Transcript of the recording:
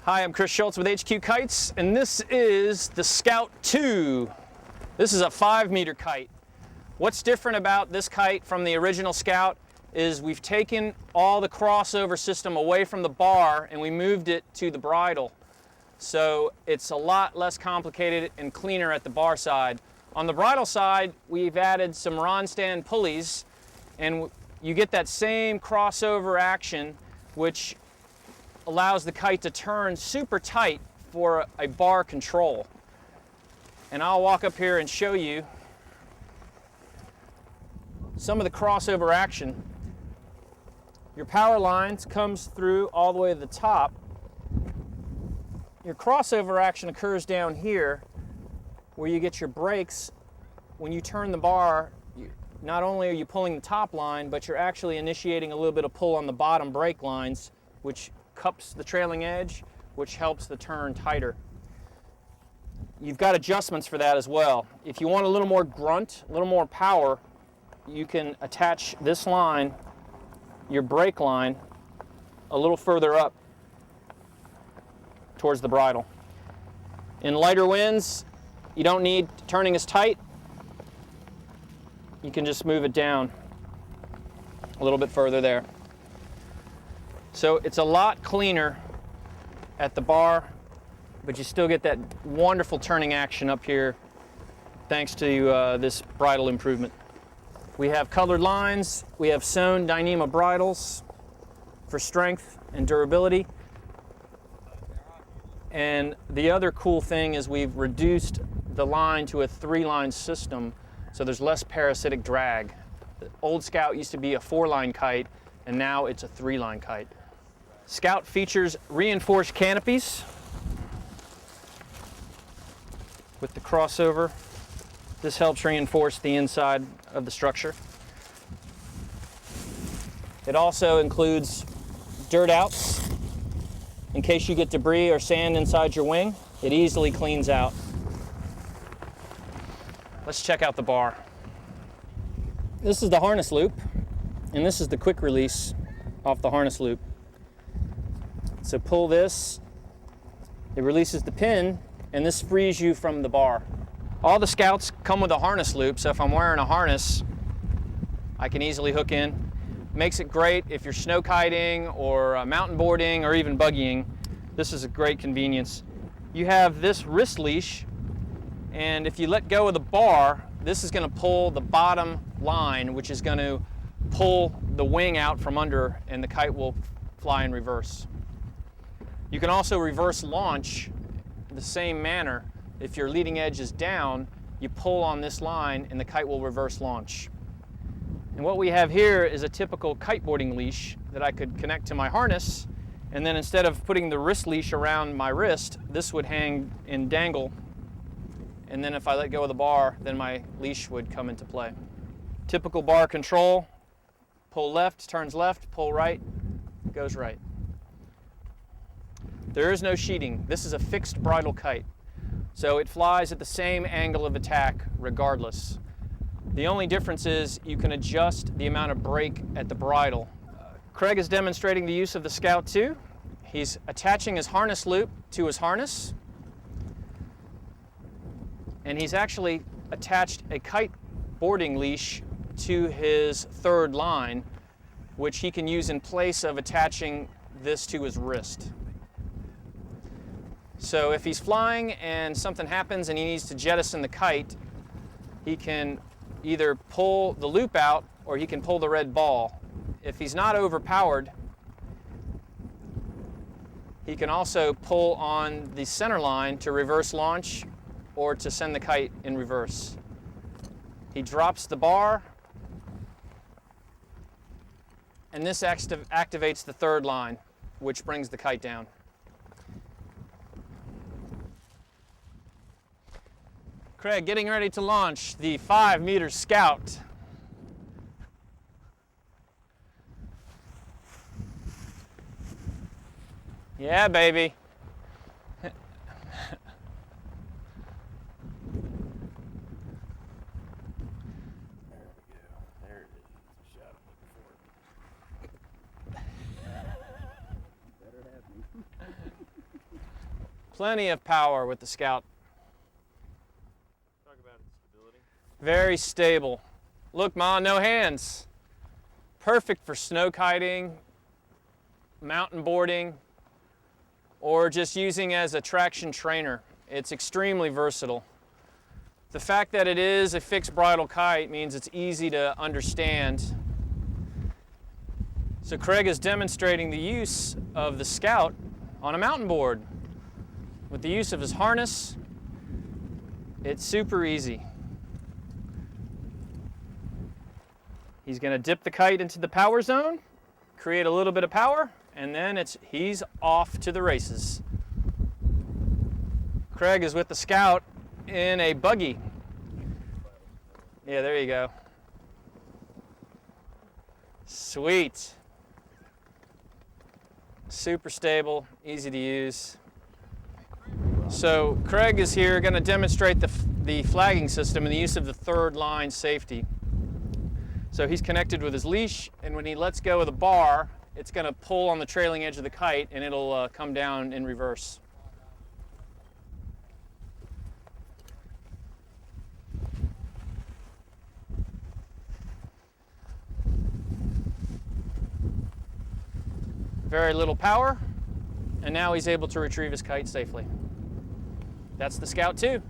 Hi, I'm Chris Schultz with HQ Kites, and this is the Scout 2. This is a 5-meter kite. What's different about this kite from the original Scout is we've taken all the crossover system away from the bar and we moved it to the bridle. So it's a lot less complicated and cleaner at the bar side. On the bridle side, we've added some Ron stand pulleys, and you get that same crossover action, which allows the kite to turn super tight for a bar control. And I'll walk up here and show you some of the crossover action. Your power lines comes through all the way to the top. Your crossover action occurs down here where you get your brakes. When you turn the bar, not only are you pulling the top line, but you're actually initiating a little bit of pull on the bottom brake lines, which cups the trailing edge, which helps the turn tighter. You've got adjustments for that as well. If you want a little more grunt, a little more power, you can attach this line, your brake line, a little further up towards the bridle. In lighter winds, you don't need turning as tight. You can just move it down a little bit further there. So it's a lot cleaner at the bar, but you still get that wonderful turning action up here thanks to this bridle improvement. We have colored lines, we have sewn Dyneema bridles for strength and durability. And the other cool thing is we've reduced the line to a 3-line system, so there's less parasitic drag. The old Scout used to be a 4-line kite, and now it's a 3-line kite. Scout features reinforced canopies with the crossover. This helps reinforce the inside of the structure. It also includes dirt outs. In case you get debris or sand inside your wing, it easily cleans out. Let's check out the bar. This is the harness loop, and this is the quick release off the harness loop. So pull this, it releases the pin, and this frees you from the bar. All the Scouts come with a harness loop, so if I'm wearing a harness, I can easily hook in. Makes it great if you're snow kiting or mountain boarding or even buggying. This is a great convenience. You have this wrist leash, and if you let go of the bar, this is going to pull the bottom line, which is going to pull the wing out from under, and the kite will fly in reverse. You can also reverse launch the same manner. If your leading edge is down, you pull on this line and the kite will reverse launch. And what we have here is a typical kiteboarding leash that I could connect to my harness, and then instead of putting the wrist leash around my wrist, this would hang and dangle, and then if I let go of the bar, then my leash would come into play. Typical bar control: pull left, turns left, pull right, goes right. There is no sheeting. This is a fixed bridle kite, so it flies at the same angle of attack regardless. The only difference is you can adjust the amount of brake at the bridle. Craig is demonstrating the use of the Scout 2. He's attaching his harness loop to his harness, and he's actually attached a kite boarding leash to his 3rd line, which he can use in place of attaching this to his wrist. So if he's flying and something happens and he needs to jettison the kite, he can either pull the loop out or he can pull the red ball. If he's not overpowered, he can also pull on the center line to reverse launch or to send the kite in reverse. He drops the bar, and this activates the 3rd line, which brings the kite down. Craig getting ready to launch the 5-meter Scout. Yeah, baby. Plenty of power with the Scout. Talk about its stability. Very stable. Look, Ma, no hands. Perfect for snow kiting, mountain boarding, or just using as a traction trainer. It's extremely versatile. The fact that it is a fixed bridle kite means it's easy to understand. So Craig is demonstrating the use of the Scout on a mountain board. With the use of his harness, it's super easy. He's going to dip the kite into the power zone, create a little bit of power, and then he's off to the races. Craig is with the Scout in a buggy. Yeah, there you go. Sweet. Super stable, easy to use. So Craig is here going to demonstrate the flagging system and the use of the third line safety. So he's connected with his leash, and when he lets go of the bar, it's going to pull on the trailing edge of the kite and it'll come down in reverse. Very little power, and now he's able to retrieve his kite safely. That's the Scout 2.